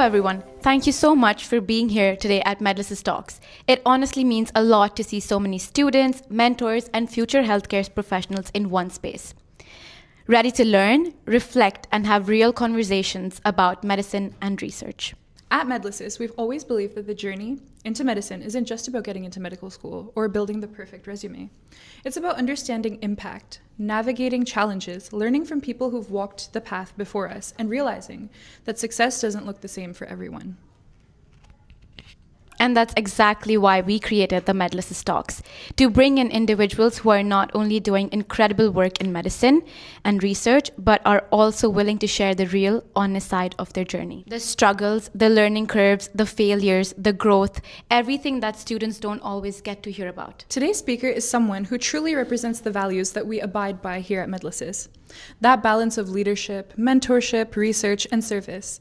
everyone. Thank you so much for being here today at Medlysis Talks. It honestly means a lot to see so many students, mentors, and future healthcare professionals in one space. Ready to learn, reflect, and have real conversations about medicine and research. At Medlysis, we've always believed that the journey into medicine isn't just about getting into medical school or building the perfect resume. It's about understanding impact, navigating challenges, learning from people who've walked the path before us, and realizing that success doesn't look the same for everyone. And that's exactly why we created the Medlysis Talks, to bring in individuals who are not only doing incredible work in medicine and research, but are also willing to share the real, honest side of their journey. The struggles, the learning curves, the failures, the growth, everything that students don't always get to hear about. Today's speaker is someone who truly represents the values that we abide by here at Medlysis. That balance of leadership, mentorship, research, and service.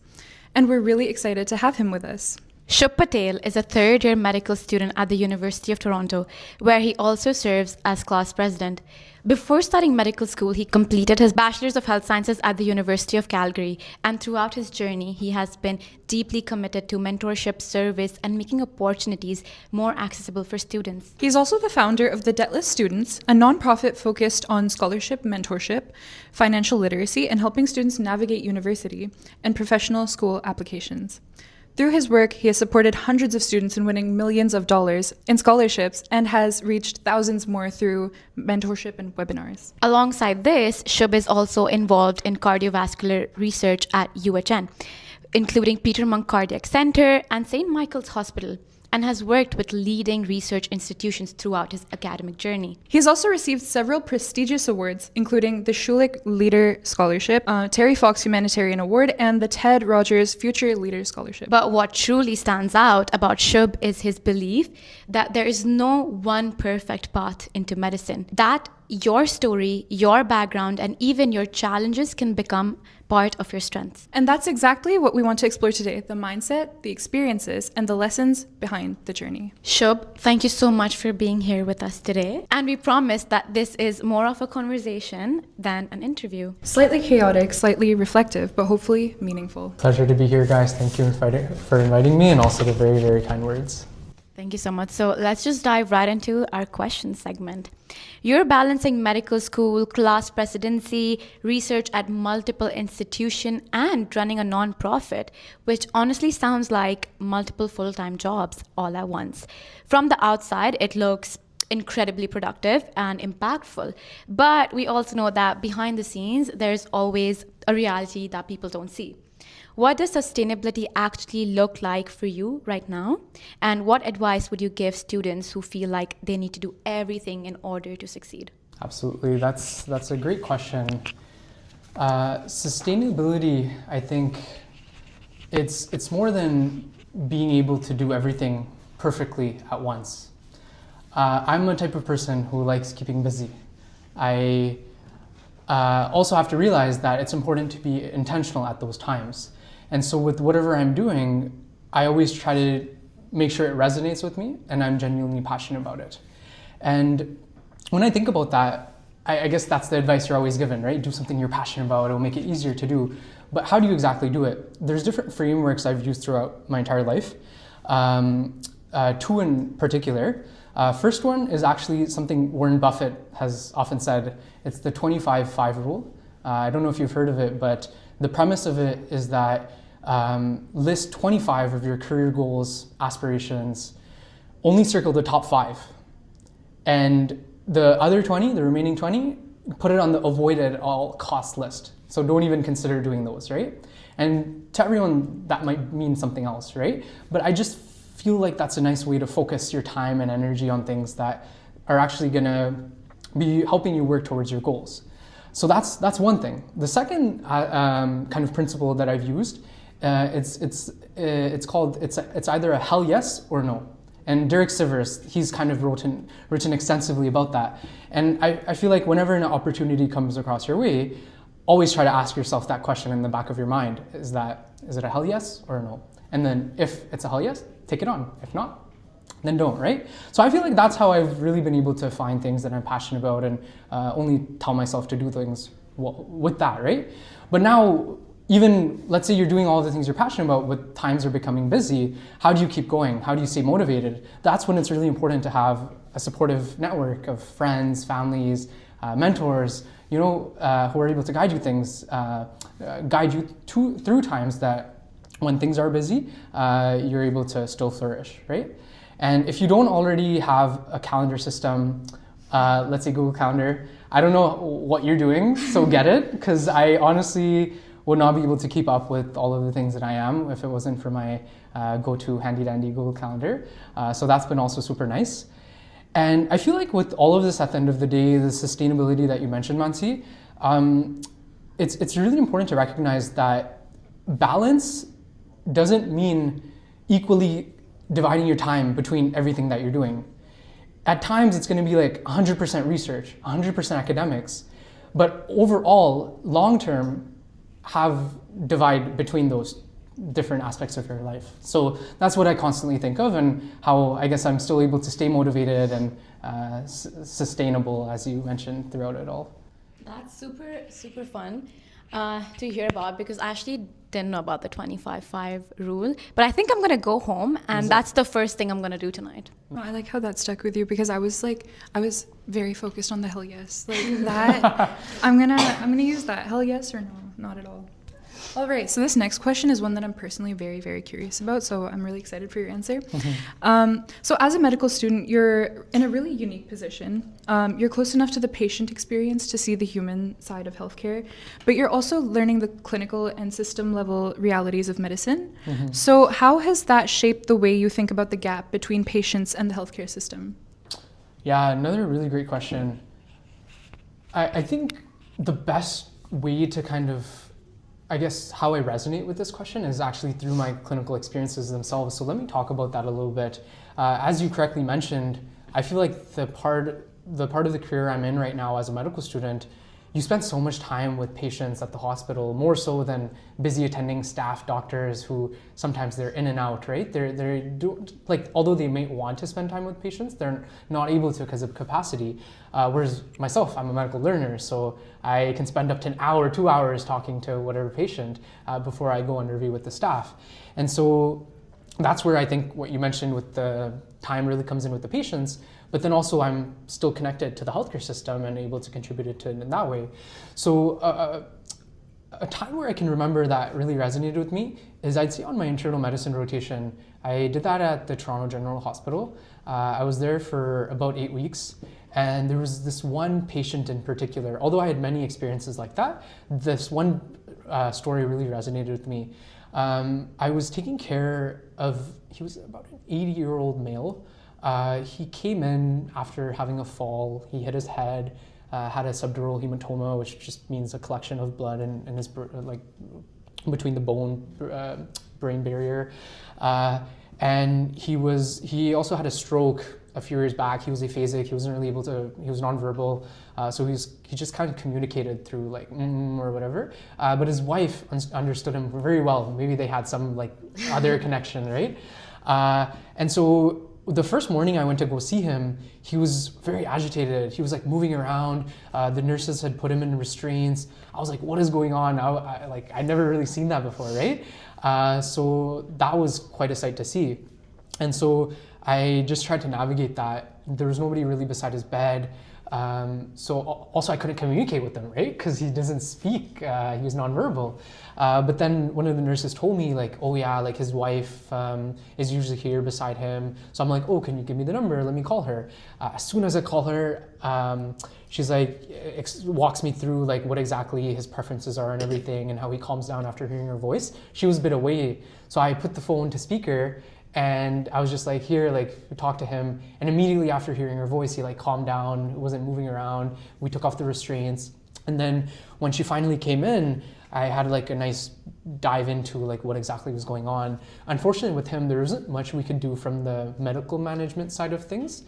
And we're really excited to have him with us. Shubh Patel is a third-year medical student at the University of Toronto, where he also serves as class president. Before starting medical school, he completed his Bachelor of Health Sciences at the University of Calgary, and throughout his journey, he has been deeply committed to mentorship, service, and making opportunities more accessible for students. He's also the founder of the Debtless Students, a nonprofit focused on scholarship, mentorship, financial literacy, and helping students navigate university and professional school applications. Through his work, he has supported hundreds of students in winning millions of dollars in scholarships and has reached thousands more through mentorship and webinars. Alongside this, Shubh is also involved in cardiovascular research at UofT, including Peter Monk Cardiac Center and St. Michael's Hospital, and has worked with leading research institutions throughout his academic journey. He's also received several prestigious awards, including the Schulich Leader Scholarship, Terry Fox Humanitarian Award, and the Ted Rogers Future Leader Scholarship. But what truly stands out about Shubh is his belief that there is no one perfect path into medicine, that your story, your background, and even your challenges can become part of your strengths. And that's exactly what we want to explore today, the mindset, the experiences, and the lessons behind the journey. Shubh, thank you so much for being here with us today. And we promise that this is more of a conversation than an interview. Slightly chaotic, slightly reflective, but hopefully meaningful. Pleasure to be here, guys. Thank you for inviting me, and also the very, very kind words. Thank you so much. So let's just dive right into our question segment. You're balancing medical school, class presidency, research at multiple institutions, and running a non-profit, which honestly sounds like multiple full-time jobs all at once. From the outside, it looks incredibly productive and impactful. But we also know that behind the scenes, there's always a reality that people don't see. What does sustainability actually look like for you right now? And what advice would you give students who feel like they need to do everything in order to succeed? Absolutely, that's a great question. Sustainability, I think, it's more than being able to do everything perfectly at once. I'm a type of person who likes keeping busy. I also have to realize that it's important to be intentional at those times. And so with whatever I'm doing, I always try to make sure it resonates with me and I'm genuinely passionate about it. And when I think about that, I guess that's the advice you're always given, right? Do something you're passionate about, it'll make it easier to do. But how do you exactly do it? There's different frameworks I've used throughout my entire life, two in particular. First one is actually something Warren Buffett has often said. It's the 25-5 rule. I don't know if you've heard of it, but the premise of it is that list 25 of your career goals, aspirations, only circle the top 5. And the other 20, the remaining 20, put it on the avoid at all cost list. So don't even consider doing those, right? And to everyone, that might mean something else, right? But I just feel like that's a nice way to focus your time and energy on things that are actually gonna be helping you work towards your goals. So that's one thing. The second kind of principle that I've used, it's either a hell yes or no. And Derek Sivers, he's kind of written extensively about that. And I feel like whenever an opportunity comes across your way, always try to ask yourself that question in the back of your mind. Is it a hell yes or a no? And then if it's a hell yes, take it on. If not, then don't, right? So I feel like that's how I've really been able to find things that I'm passionate about and only tell myself to do things with that, right? But now even let's say you're doing all the things you're passionate about, but times are becoming busy, how do you keep going? How do you stay motivated? That's when it's really important to have a supportive network of friends, families, mentors, who are able to guide you through times that when things are busy, you're able to still flourish, right? And if you don't already have a calendar system, let's say Google Calendar, I don't know what you're doing, so get it, because I honestly would not be able to keep up with all of the things that I am if it wasn't for my go-to handy-dandy Google Calendar. So that's been also super nice. And I feel like with all of this, at the end of the day, the sustainability that you mentioned, Mansi, it's really important to recognize that balance doesn't mean equally dividing your time between everything that you're doing. At times, it's going to be like 100% research, 100% academics, but overall, long-term, divide between those different aspects of your life. So that's what I constantly think of, and how I guess I'm still able to stay motivated and sustainable, as you mentioned, throughout it all. That's super fun to hear about, because I actually didn't know about the 25-5 rule, but I think I'm gonna go home and that's the first thing I'm gonna do tonight. Oh, I like how that stuck with you, because I was very focused on the hell yes, like that. I'm gonna use that, hell yes or no, not at all. All right, so this next question is one that I'm personally very, very curious about, so I'm really excited for your answer. So as a medical student, you're in a really unique position. You're close enough to the patient experience to see the human side of healthcare, but you're also learning the clinical and system level realities of medicine. So how has that shaped the way you think about the gap between patients and the healthcare system? Yeah, another really great question. I think the best way to kind of, I guess, how I resonate with this question is actually through my clinical experiences themselves. So let me talk about that a little bit. As you correctly mentioned, I feel like the part of the career I'm in right now as a medical student, you spend so much time with patients at the hospital, more so than busy attending staff doctors who sometimes they're in and out, right? Although they may want to spend time with patients, they're not able to because of capacity. Whereas myself, I'm a medical learner, so I can spend up to an hour, 2 hours talking to whatever patient before I go interview with the staff. And so that's where I think what you mentioned with the time really comes in with the patients, but then also I'm still connected to the healthcare system and able to contribute to it in that way. So a time where I can remember that really resonated with me is, I'd say, on my internal medicine rotation. I did that at the Toronto General Hospital. I was there for about 8 weeks, and there was this one patient in particular. Although I had many experiences like that, this one story really resonated with me. I was taking care of, he was about an 80-year-old male. He came in after having a fall. He hit his head, had a subdural hematoma, which just means a collection of blood in his, between the brain barrier. And he also had a stroke a few years back. He was aphasic. He wasn't really able to, he was nonverbal. So he just kind of communicated through or whatever. But his wife understood him very well. Maybe they had some other connection, right? And so the first morning I went to go see him, he was very agitated. He was moving around. The nurses had put him in restraints. I was like, what is going on? I'd never really seen that before, right? So that was quite a sight to see. And so I just tried to navigate that. There was nobody really beside his bed. So also I couldn't communicate with him, right? Because he doesn't speak, he was nonverbal. But then one of the nurses told me oh yeah, his wife is usually here beside him. So I'm like, oh, can you give me the number? Let me call her. As soon as I call her, she's walks me through what exactly his preferences are and everything, and how he calms down after hearing her voice. She was a bit away. So I put the phone to speaker, and I was just here, talk to him. And immediately after hearing her voice, he calmed down, wasn't moving around. We took off the restraints. And then when she finally came in, I had a nice dive into what exactly was going on. Unfortunately with him, there isn't much we could do from the medical management side of things.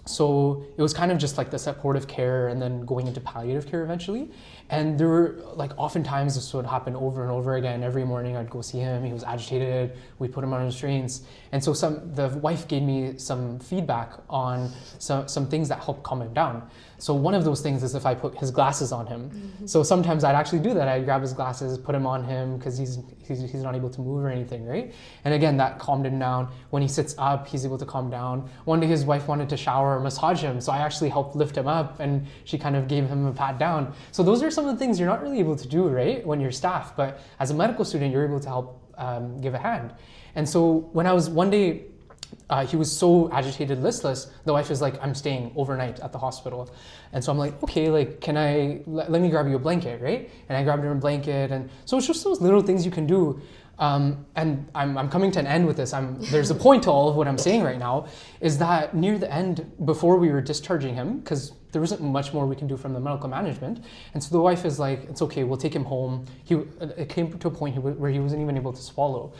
So it was kind of just like the supportive care and then going into palliative care eventually. And there were like oftentimes this would happen over and over again. Every morning I'd go see him, he was agitated, we put him on restraints. And so the wife gave me some feedback on some things that helped calm him down. So one of those things is if I put his glasses on him. Mm-hmm. So sometimes I'd actually do that. I'd grab his glasses, put him on him because he's not able to move or anything, right? And again, that calmed him down. When he sits up, he's able to calm down. One day his wife wanted to shower or massage him, so I actually helped lift him up and she kind of gave him a pat down. So those are some of the things you're not really able to do, right, when you're staff, but as a medical student, you're able to help give a hand. And so when I was one day, he was so agitated, listless, the wife is like, I'm staying overnight at the hospital. And so I'm like, okay, like, let me grab you a blanket, right? And I grabbed her a blanket. And so it's just those little things you can do. And I'm coming to an end with this. There's a point to all of what I'm saying right now, is that near the end, before we were discharging him, because there wasn't much more we can do from the medical management. And so the wife is like, it's okay, we'll take him home. It came to a point where he wasn't even able to swallow.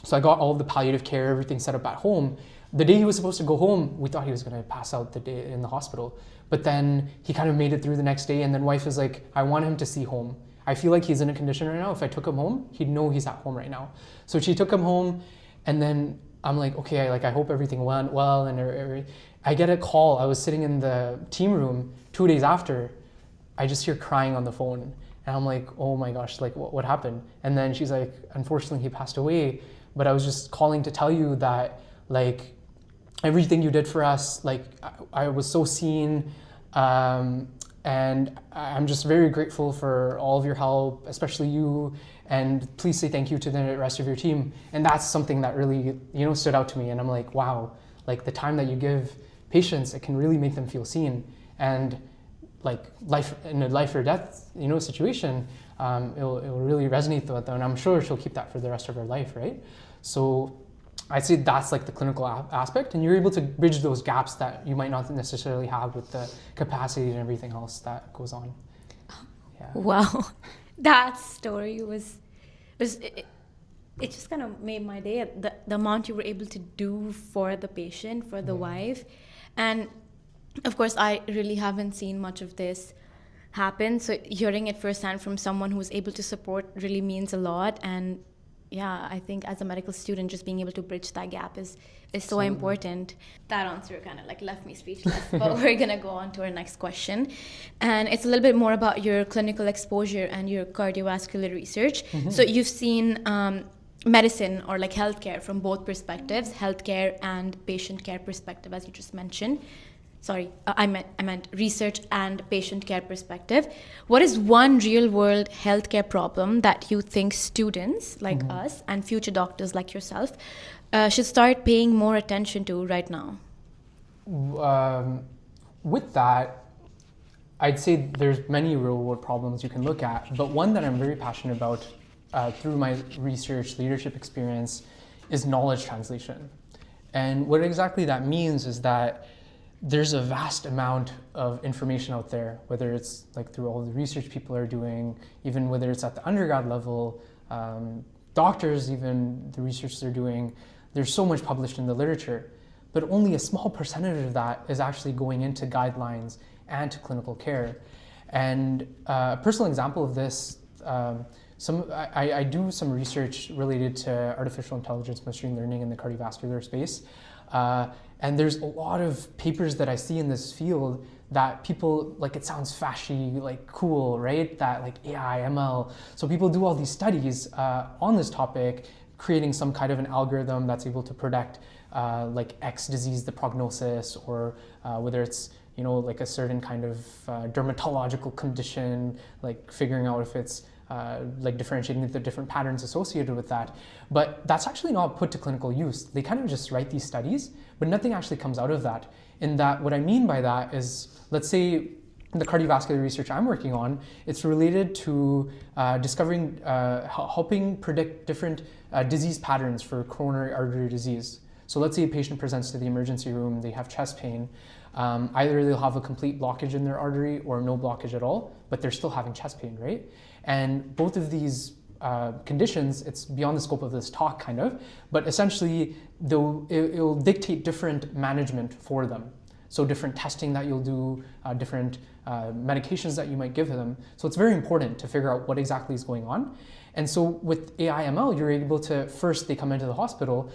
So I got all of the palliative care, everything set up at home. The day he was supposed to go home, we thought he was going to pass out the day in the hospital. But then he kind of made it through the next day, and then wife is like, I want him to see home. I feel like he's in a condition right now. If I took him home, he'd know he's at home right now. So she took him home, and then I'm like, okay, I hope everything went well. And I get a call. I was sitting in the team room 2 days after. I just hear crying on the phone. And I'm like, oh my gosh, like what happened? And then she's like, unfortunately, he passed away. But I was just calling to tell you that, like, everything you did for us, like, I was so seen. And I'm just very grateful for all of your help, especially you. And please say thank you to the rest of your team. And that's something that really, stood out to me. And I'm like, wow, like the time that you give patients, it can really make them feel seen. And like in a life or death, situation, it'll really resonate with them. And I'm sure she'll keep that for the rest of her life, right? So I'd say that's like the clinical aspect, and you're able to bridge those gaps that you might not necessarily have with the capacity and everything else that goes on. Yeah. Wow, that story it just kind of made my day. The amount you were able to do for the patient, for the wife, and of course I really haven't seen much of this happen. So hearing it firsthand from someone who's able to support really means a lot. And yeah, I think as a medical student, just being able to bridge that gap is so important. That answer kind of like left me speechless, but we're gonna go on to our next question. And it's a little bit more about your clinical exposure and your cardiovascular research. Mm-hmm. So you've seen medicine or like healthcare from both perspectives, healthcare and patient care perspective, as you just mentioned. Sorry, I meant research and patient care perspective. What is one real-world healthcare problem that you think students like us and future doctors like yourself should start paying more attention to right now? With that, I'd say there's many real-world problems you can look at, but one that I'm very passionate about through my research leadership experience is knowledge translation. And what exactly that means is that there's a vast amount of information out there, whether it's like through all the research people are doing, even whether it's at the undergrad level, doctors, even the research they're doing. There's so much published in the literature, but only a small percentage of that is actually going into guidelines and to clinical care. And a personal example of this, I do some research related to artificial intelligence, machine learning in the cardiovascular space. And there's a lot of papers that I see in this field that people, like, it sounds fashy, like cool, right? That like AI, ML. So people do all these studies on this topic, creating some kind of an algorithm that's able to predict like X disease, the prognosis, or whether it's, like a certain kind of dermatological condition, like figuring out if it's like differentiating the different patterns associated with that. But that's actually not put to clinical use. They kind of just write these studies, but nothing actually comes out of that. In that, what I mean by that is, let's say the cardiovascular research I'm working on, it's related to discovering, helping predict different disease patterns for coronary artery disease. So let's say a patient presents to the emergency room, they have chest pain. Either they'll have a complete blockage in their artery or no blockage at all, but they're still having chest pain, right? And both of these conditions. It's beyond the scope of this talk, kind of, but essentially it'll dictate different management for them. So different testing that you'll do, different medications that you might give them. So it's very important to figure out what exactly is going on. And so with AI ML, you're able to, first they come into the hospital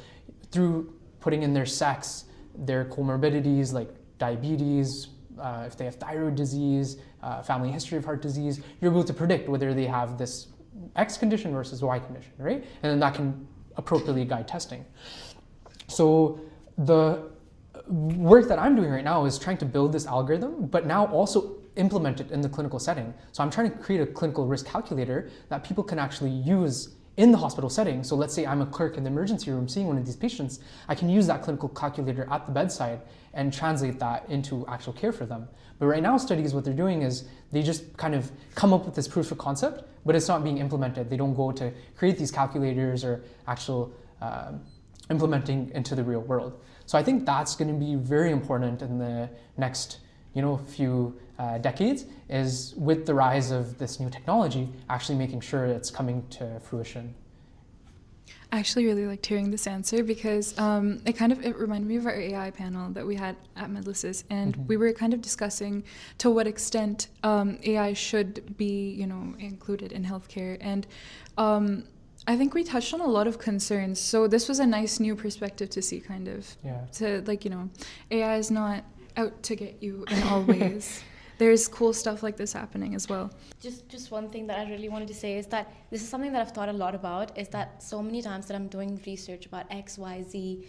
through putting in their sex, their comorbidities like diabetes, if they have thyroid disease, family history of heart disease, you're able to predict whether they have this X condition versus Y condition, right? And then that can appropriately guide testing. So the work that I'm doing right now is trying to build this algorithm, but now also implement it in the clinical setting. So I'm trying to create a clinical risk calculator that people can actually use in the hospital setting. So let's say I'm a clerk in the emergency room seeing one of these patients, I can use that clinical calculator at the bedside and translate that into actual care for them. But right now studies, what they're doing is they just kind of come up with this proof of concept, but it's not being implemented. They don't go to create these calculators or actual implementing into the real world. So I think that's going to be very important in the next few decades, is with the rise of this new technology, actually making sure it's coming to fruition. I actually really liked hearing this answer because it reminded me of our AI panel that we had at Medlysis, and we were kind of discussing to what extent AI should be, included in healthcare. And I think we touched on a lot of concerns. So this was a nice new perspective to see, kind of. Yeah. To AI is not out to get you in all ways. There's cool stuff like this happening as well. Just one thing that I really wanted to say is that this is something that I've thought a lot about, is that so many times that I'm doing research about X, Y, Z,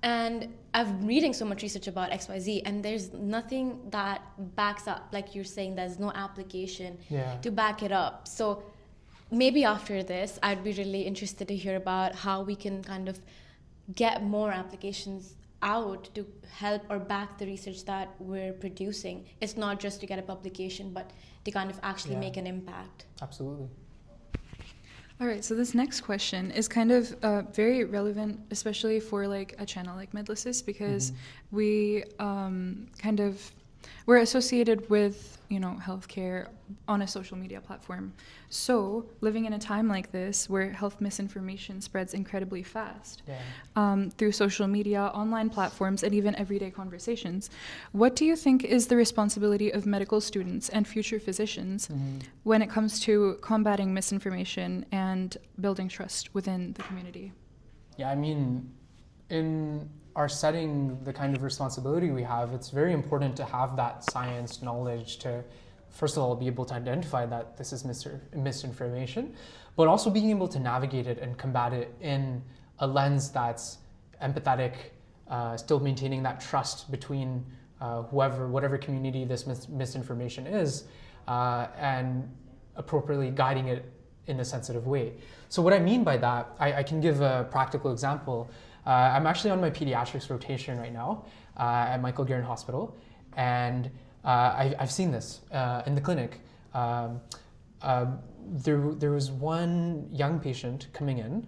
and I'm reading so much research about X, Y, Z, and there's nothing that backs up, like you're saying, there's no application to back it up. So maybe after this, I'd be really interested to hear about how we can kind of get more applications out to help or back the research that we're producing. It's not just to get a publication, but to kind of actually make an impact. Absolutely. All right, so this next question is kind of very relevant, especially for like a channel like Medlysis, because we we're associated with healthcare on a social media platform. So living in a time like this where health misinformation spreads incredibly fast through social media, online platforms, and even everyday conversations, what do you think is the responsibility of medical students and future physicians when it comes to combating misinformation and building trust within the community? Yeah, I mean, in our setting, the kind of responsibility we have, it's very important to have that science knowledge to, first of all, be able to identify that this is misinformation, but also being able to navigate it and combat it in a lens that's empathetic, still maintaining that trust between whatever community this misinformation is, and appropriately guiding it in a sensitive way. So what I mean by that, I can give a practical example. I'm actually on my pediatrics rotation right now at Michael Garron Hospital, and I've seen this in the clinic. There was one young patient coming in.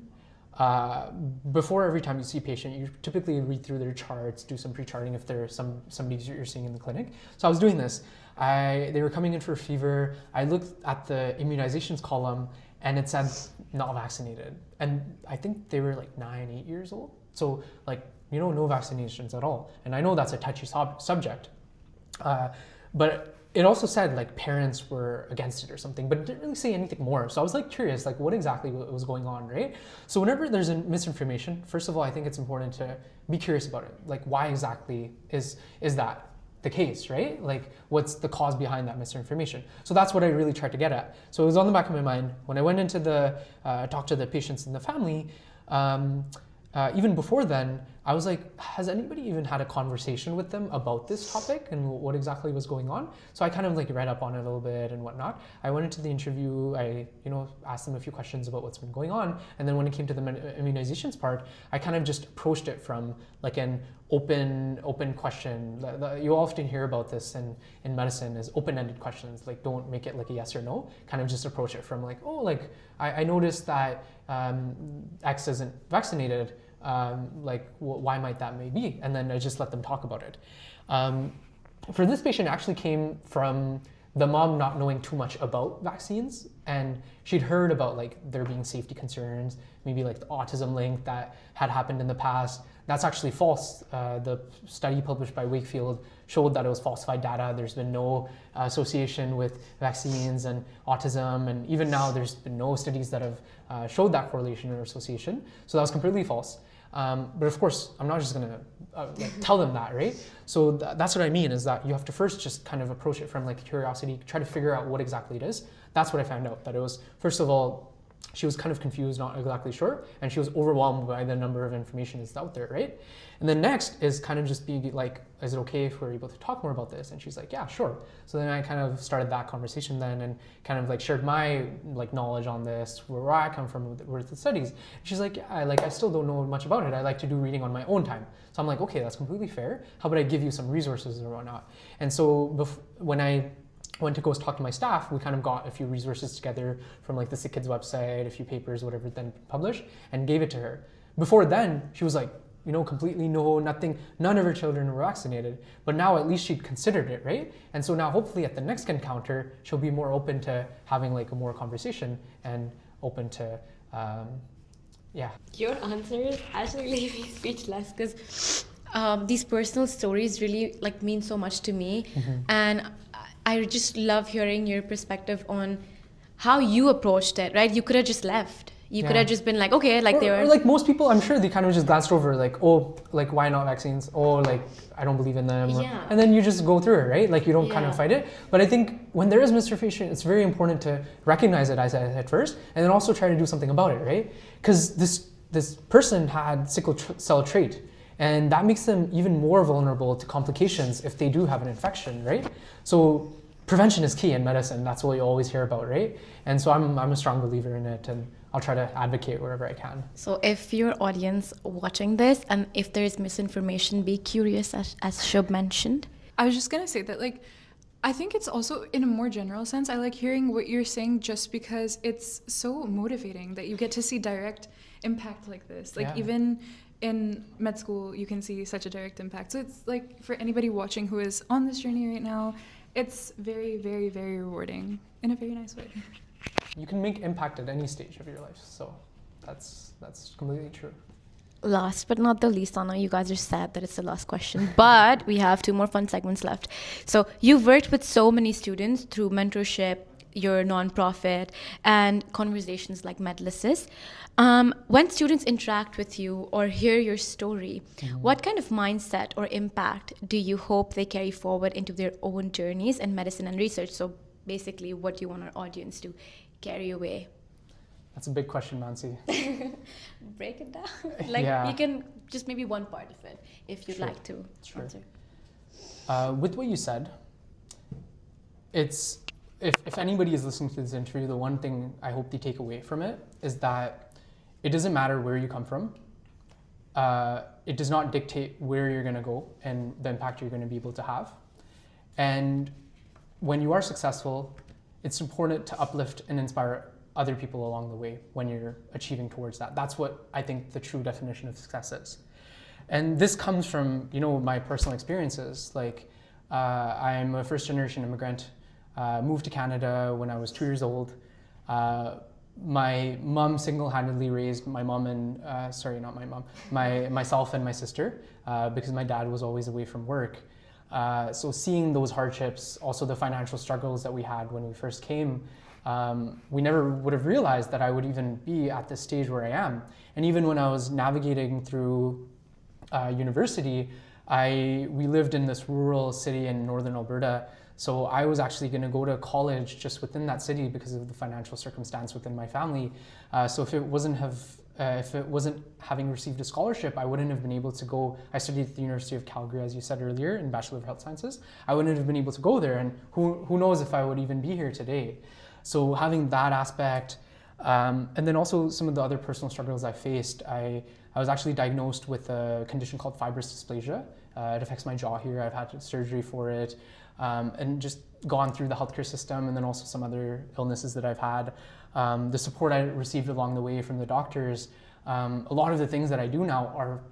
Before every time you see a patient, you typically read through their charts, do some pre-charting if there's somebody you're seeing in the clinic. So I was doing this. They were coming in for a fever. I looked at the immunizations column, and it said not vaccinated. And I think they were like 9, 8 years old. So no vaccinations at all. And I know that's a touchy subject. But it also said parents were against it or something, but it didn't really say anything more. So I was curious, what exactly was going on, right? So whenever there's a misinformation, first of all, I think it's important to be curious about it. Why exactly is that the case, right? What's the cause behind that misinformation? So that's what I really tried to get at. So it was on the back of my mind when I went into talk to the patients and the family. Even before then, I was has anybody even had a conversation with them about this topic and what exactly was going on? So I kind of read up on it a little bit and whatnot. I went into the interview, I asked them a few questions about what's been going on, and then when it came to the immunizations part, I kind of just approached it from an open question. You often hear about this in medicine is open-ended questions, don't make it a yes or no, kind of just approach it from I noticed that X isn't vaccinated, why might that may be? And then I just let them talk about it. For this patient, it actually came from the mom not knowing too much about vaccines And she'd heard about like there being safety concerns, maybe like the autism link that had happened in the past. That's actually false. The study published by Wakefield showed that it was falsified data. There's been no association with vaccines and autism, and even now there's been no studies that have showed that correlation or association. So that was completely false. But of course, I'm not just gonna like tell them that, right? So that's what I mean, is that you have to first just kind of approach it from like curiosity, try to figure out what exactly it is. That's what I found out, that it was, first of all, she was kind of confused, not exactly sure, and she was overwhelmed by the number of information that's out there, right? And then next is kind of just be like, is it okay if we're able to talk more about this? And she's like, yeah, sure. So then I kind of started that conversation then, and kind of like shared my like knowledge on this, where I come from with the studies. And she's like, yeah, I still don't know much about it. I like to do reading on my own time. So I'm like, okay, that's completely fair. How about I give you some resources and whatnot? And so when I went to go talk to my staff, we kind of got a few resources together from like the Sick Kids website, a few papers, whatever, then published, and gave it to her. Before then, she was like, completely no, nothing, none of her children were vaccinated. But now at least she'd considered it, right? And so now hopefully at the next encounter, she'll be more open to having like a more conversation and open to, yeah. Your answers actually leave me speechless, because these personal stories really like mean so much to me. And I just love hearing your perspective on how you approached it, right? You could have just left. You could have just been like, okay, like they were. Or like most people, I'm sure they kind of just glanced over like, oh, like why not vaccines? Oh, like I don't believe in them. Yeah. And then you just go through it, right? Like you don't kind of fight it. But I think when there is misinformation, it's very important to recognize it as at first, and then also try to do something about it, right? Because this person had sickle cell trait. And that makes them even more vulnerable to complications if they do have an infection, right? So prevention is key in medicine. That's what you always hear about, right? And so I'm a strong believer in it, and I'll try to advocate wherever I can. So if your audience watching this, and if there's misinformation, be curious, as Shubh mentioned. I was just going to say that, like, I think it's also, in a more general sense, I like hearing what you're saying just because it's so motivating that you get to see direct impact like this. Like, even in med school, you can see such a direct impact. So it's like, for anybody watching who is on this journey right now, it's very, very, very rewarding in a very nice way. You can make impact at any stage of your life. So that's completely true. Last but not the least, Anna, you guys are sad that it's the last question, but we have 2 more fun segments left. So you've worked with so many students through mentorship, your nonprofit, and conversations like Medlysis. When students interact with you or hear your story, what kind of mindset or impact do you hope they carry forward into their own journeys in medicine and research? So basically, what do you want our audience to carry away? That's a big question, Mansi. Break it down. Like you can just maybe one part of it if you'd like to answer. With what you said, it's if anybody is listening to this interview, the one thing I hope they take away from it is that it doesn't matter where you come from. It does not dictate where you're going to go and the impact you're going to be able to have. And when you are successful, it's important to uplift and inspire other people along the way when you're achieving towards that. That's what I think the true definition of success is. And this comes from, my personal experiences. Like, I'm a first-generation immigrant, moved to Canada when I was 2 years old. My mom single-handedly raised my mom and, myself and my sister, because my dad was always away from work. So seeing those hardships, also the financial struggles that we had when we first came, we never would have realized that I would even be at this stage where I am. And even when I was navigating through university, we lived in this rural city in northern Alberta. So I was actually going to go to college just within that city because of the financial circumstance within my family. So if it wasn't having received a scholarship, I wouldn't have been able to go. I studied at the University of Calgary, as you said earlier, in Bachelor of Health Sciences. I wouldn't have been able to go there, and who knows if I would even be here today. So having that aspect, and then also some of the other personal struggles I faced. I was actually diagnosed with a condition called fibrous dysplasia. It affects my jaw here. I've had surgery for it, and just gone through the healthcare system, and then also some other illnesses that I've had. The support I received along the way from the doctors, a lot of the things that I do now are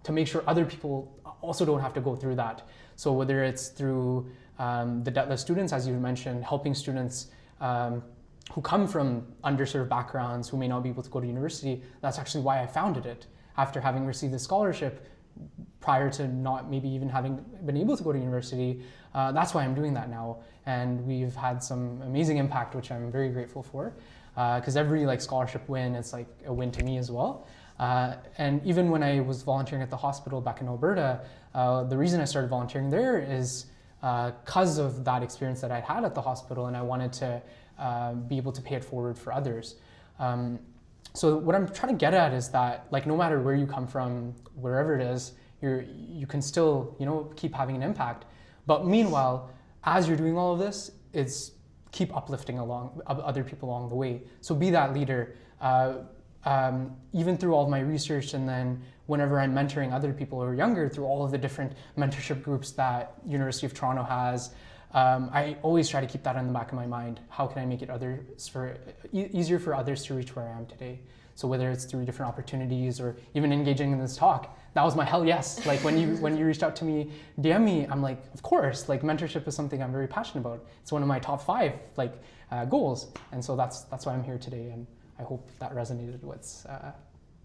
to make sure other people also don't have to go through that. So whether it's through the Debtless Students, as you mentioned, helping students who come from underserved backgrounds, who may not be able to go to university. That's actually why I founded it. After having received a scholarship, prior to not maybe even having been able to go to university, that's why I'm doing that now. And we've had some amazing impact, which I'm very grateful for. Because every like scholarship win is like a win to me as well. And even when I was volunteering at the hospital back in Alberta, the reason I started volunteering there is because of that experience that I'd had at the hospital, and I wanted to be able to pay it forward for others. So what I'm trying to get at is that, like, no matter where you come from, wherever it is, you can still, keep having an impact. But meanwhile, as you're doing all of this, it's keep uplifting other people along the way. So be that leader. Even through all of my research, and then whenever I'm mentoring other people who are younger through all of the different mentorship groups that University of Toronto has, I always try to keep that in the back of my mind. How can I make it easier for others to reach where I am today? So whether it's through different opportunities or even engaging in this talk, that was my hell yes. Like when you reached out to me, DM me, I'm like, of course, like mentorship is something I'm very passionate about. It's one of my top 5 goals. And so that's why I'm here today. And I hope that resonated with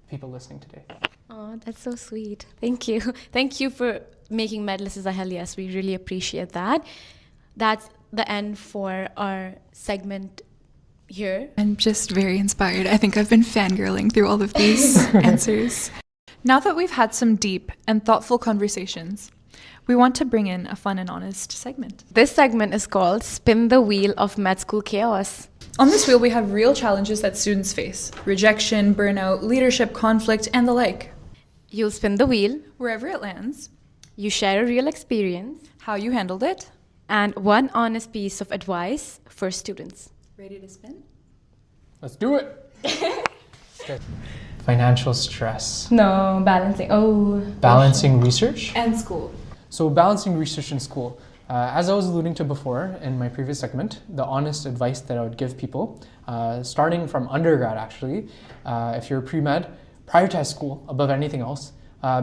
people listening today. Oh, that's so sweet. Thank you. Thank you for making Medlysis a hell yes. We really appreciate that. That's the end for our segment here. I'm just very inspired. I think I've been fangirling through all of these answers. Now that we've had some deep and thoughtful conversations, we want to bring in a fun and honest segment. This segment is called Spin the Wheel of Med School Chaos. On this wheel, we have real challenges that students face: rejection, burnout, leadership, conflict, and the like. You'll spin the wheel. Wherever it lands, You share a real experience. how you handled it. And one honest piece of advice for students. Ready to spin? Let's do it. Okay. Financial stress. No, balancing. Oh. Balancing research. And school. So balancing research and school. As I was alluding to before in my previous segment, the honest advice that I would give people, starting from undergrad actually, if you're pre-med, prioritize school above anything else,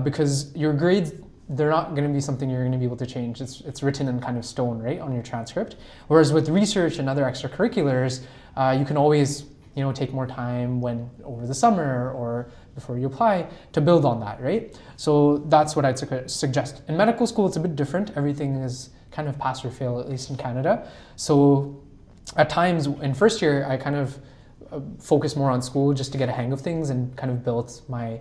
because your grades, they're not going to be something you're going to be able to change. It's written in kind of stone, right, on your transcript. Whereas with research and other extracurriculars, you can always take more time over the summer or before you apply to build on that, right? So that's what I'd suggest. In medical school, it's a bit different. Everything is kind of pass or fail, at least in Canada. So at times in first year, I kind of focused more on school just to get a hang of things and kind of built my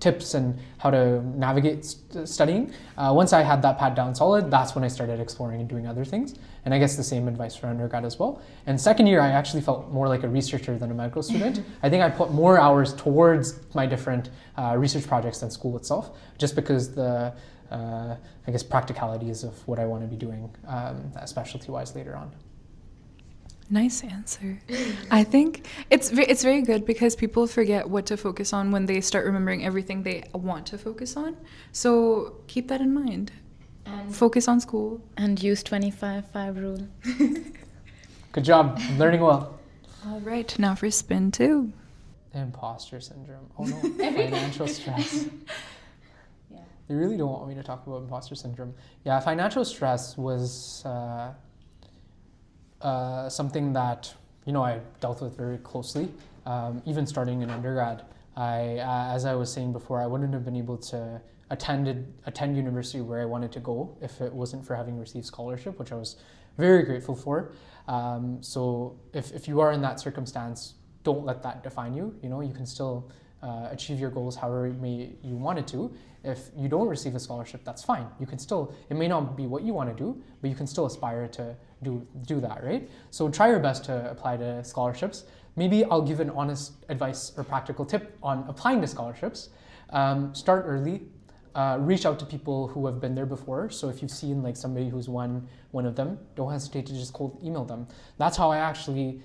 tips and how to navigate studying. Once I had that pat down solid, that's when I started exploring and doing other things. And I guess the same advice for undergrad as well. And second year, I actually felt more like a researcher than a medical student. I think I put more hours towards my different research projects than school itself, just because the practicalities of what I want to be doing specialty-wise later on. Nice answer. I think it's very good because people forget what to focus on when they start remembering everything they want to focus on. So keep that in mind. And focus on school. And use 25-5 rule. Good job. I'm learning well. All right, now for spin 2. Imposter syndrome. Oh no, financial stress. Yeah. They really don't want me to talk about imposter syndrome. Yeah, financial stress was something that I dealt with very closely. Even starting in undergrad, as I was saying before, I wouldn't have been able to attend university where I wanted to go if it wasn't for having received scholarship, which I was very grateful for. So if you are in that circumstance, don't let that define you. You can still achieve your goals however you wanted to. If you don't receive a scholarship, that's fine. You can still, it may not be what you want to do, but you can still aspire to do that, right? So try your best to apply to scholarships. Maybe I'll give an honest advice or practical tip on applying to scholarships. Start early. Reach out to people who have been there before. So if you've seen somebody who's won one of them, don't hesitate to just cold email them. That's how I actually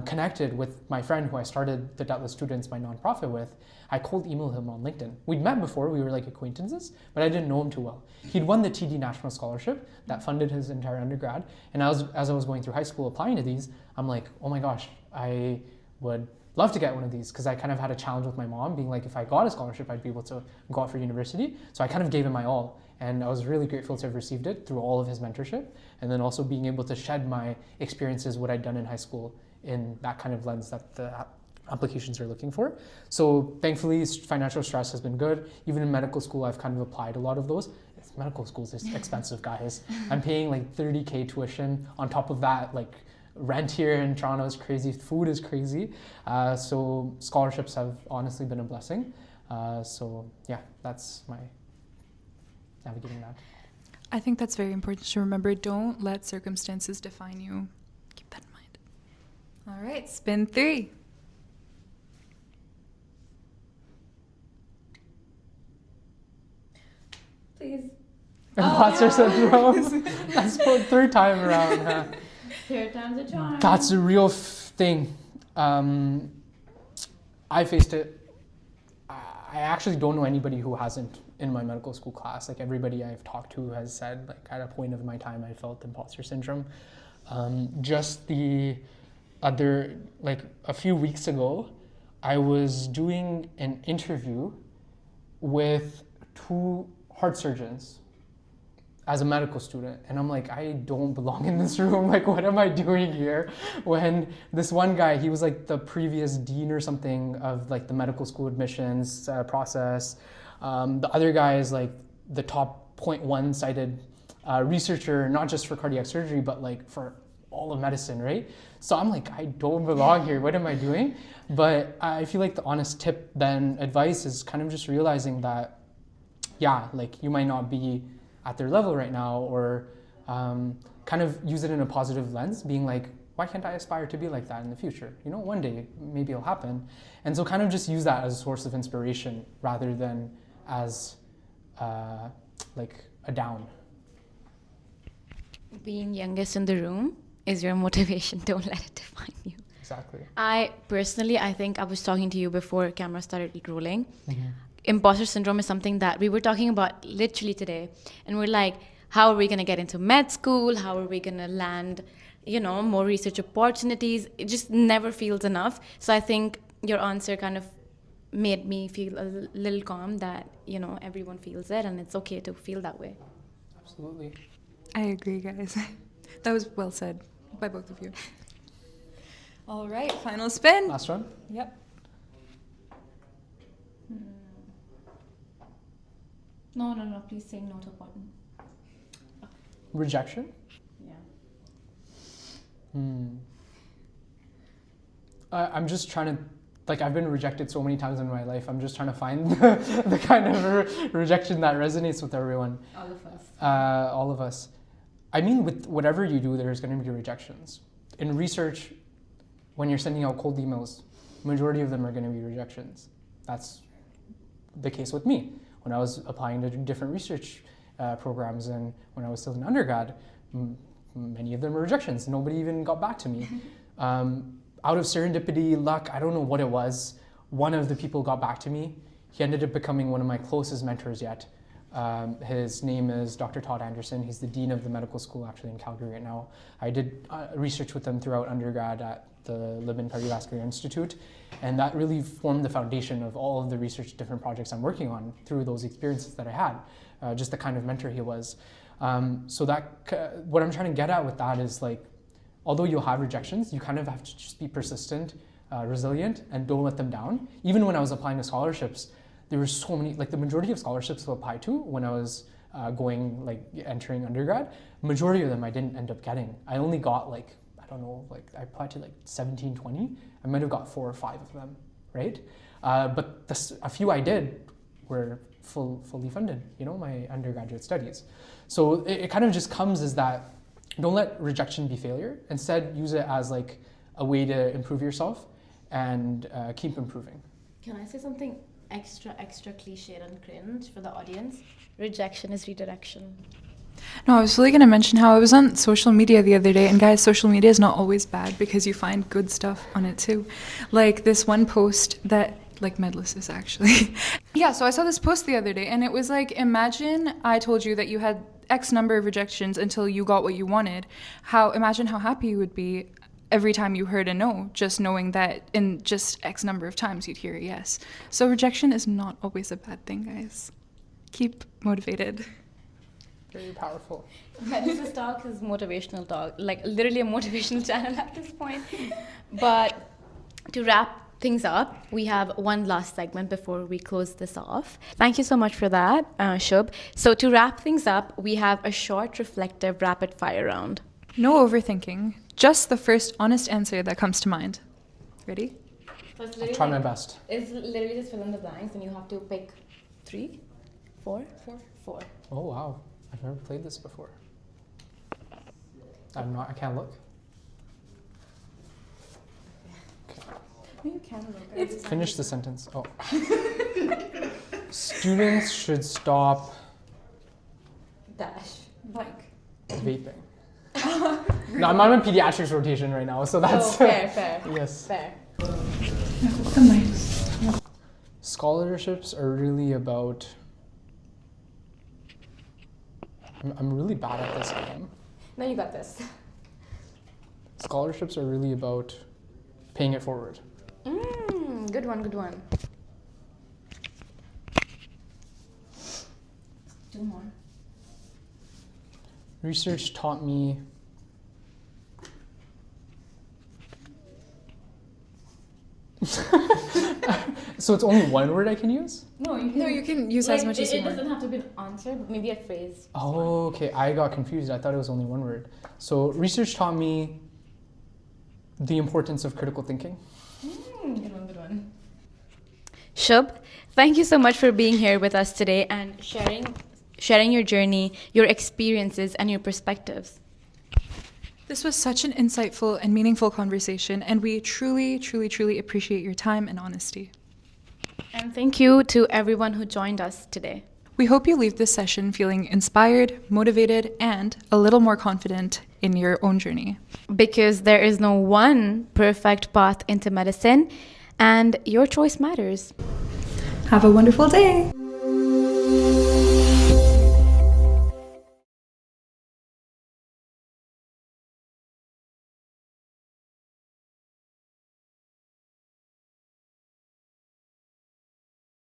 connected with my friend who I started the Debtless Students, my nonprofit with. I cold emailed him on LinkedIn. We'd met before, we were acquaintances, but I didn't know him too well. He'd won the TD National Scholarship that funded his entire undergrad. And as I was going through high school applying to these, I'm like, oh my gosh, I would love to get one of these, because I kind of had a challenge with my mom being like, if I got a scholarship, I'd be able to go out for university. So I kind of gave it my all. And I was really grateful to have received it through all of his mentorship, and then also being able to shed my experiences, what I'd done in high school, in that kind of lens that the applications are looking for. So thankfully, financial stress has been good. Even in medical school, I've kind of applied a lot of those. Medical school is expensive, guys. I'm paying like $30,000 tuition. On top of that, like rent here in Toronto is crazy, food is crazy. So scholarships have honestly been a blessing. So yeah, that's my navigating that. I think that's very important to remember. Don't let circumstances define you. Keep that in mind. All right, spin 3. Please. Imposter syndrome. That's the third time around. Huh? Third time's a charm. That's a real thing. I faced it. I actually don't know anybody who hasn't in my medical school class. Like everybody I've talked to has said, like at a point of my time, I felt imposter syndrome. Just the other, like a few weeks ago, I was doing an interview with 2 heart surgeons as a medical student, and I'm like, I don't belong in this room. Like, what am I doing here? When this one guy, he was like the previous dean or something of like the medical school admissions process. The other guy is like the top 0.1 cited researcher, not just for cardiac surgery, but like for all of medicine, right? So I'm like, I don't belong here. What am I doing? But I feel like the honest tip then, advice, is kind of just realizing that, yeah, like you might not be at their level right now, or kind of use it in a positive lens, being like, why can't I aspire to be like that in the future? You know, one day maybe it'll happen. And so kind of just use that as a source of inspiration rather than as like a down. Being youngest in the room is your motivation. Don't let it define you. Exactly. I think I was talking to you before camera started rolling. Mm-hmm. Imposter syndrome is something that we were talking about literally today, and we're like, how are we going to get into med school? How are we going to land, you know, more research opportunities? It just never feels enough. So I think your answer kind of made me feel a little calm that, you know, everyone feels it and it's okay to feel that way. Absolutely. I agree, guys. That was well said by both of you. All right, final spin. Last one? Yep. No, please say no to button. Rejection? Yeah. I'm just trying to, like, I've been rejected so many times in my life. I'm just trying to find the kind of rejection that resonates with everyone. All of us. All of us. I mean, with whatever you do, there's going to be rejections. In research, when you're sending out cold emails, majority of them are going to be rejections. That's the case with me. When I was applying to different research programs and when I was still an undergrad, many of them were rejections. Nobody even got back to me. Out of serendipity, luck, I don't know what it was, one of the people got back to me. He ended up becoming one of my closest mentors yet. His name is Dr. Todd Anderson. He's the dean of the medical school actually in Calgary right now. I did research with him throughout undergrad at the Libin Cardiovascular Institute, and that really formed the foundation of all of the research different projects I'm working on through those experiences that I had, just the kind of mentor he was. So that what I'm trying to get at with that is, like, although you'll have rejections, you kind of have to just be persistent, resilient, and don't let them down. Even when I was applying to scholarships, there were so many, like the majority of scholarships to apply to when I was entering undergrad, majority of them I didn't end up getting. I only got I applied to 17, 20. I might have got 4 or 5 of them, right? But a few I did were fully funded, my undergraduate studies. So it kind of just comes as that, don't let rejection be failure. Instead, use it as like a way to improve yourself and keep improving. Can I say something extra cliched and cringe for the audience? Rejection is redirection. No, I was really going to mention how I was on social media the other day, and guys, social media is not always bad because you find good stuff on it too. Like this one post that, like Medlysis actually. Yeah, so I saw this post the other day and it was like, imagine I told you that you had X number of rejections until you got what you wanted. Imagine how happy you would be every time you heard a no, just knowing that in just X number of times you'd hear a yes. So rejection is not always a bad thing, guys. Keep motivated. Very powerful. Medlysis Talks is motivational talk, like literally a motivational channel at this point. But to wrap things up, we have one last segment before we close this off. Thank you so much for that, Shubh. So to wrap things up, we have a short, reflective, rapid fire round. No overthinking, just the first honest answer that comes to mind. Ready? So I'll try my best. It's literally just fill in the blanks and you have to pick 3, 4. Oh wow, I've never played this before. I can't look. You can look. Finish the sentence. Oh. Students should stop Dash. Blank. vaping. No, I'm on a pediatrics rotation right now, so that's fair. yes. Fair. Scholarships are really about. I'm really bad at this game. No, you got this. Scholarships are really about paying it forward. Good one. 2 more. Research taught me so it's only one word I can use? No, You can use as much as you It want. doesn't have to be an answer, but maybe a phrase. Oh, okay. I got confused. I thought it was only one word. So research taught me the importance of critical thinking. Good one. Shubh, thank you so much for being here with us today and sharing your journey, your experiences, and your perspectives. This was such an insightful and meaningful conversation, and we truly, truly, truly appreciate your time and honesty. And thank you to everyone who joined us today. We hope you leave this session feeling inspired, motivated, and a little more confident in your own journey. Because there is no one perfect path into medicine, and your choice matters. Have a wonderful day!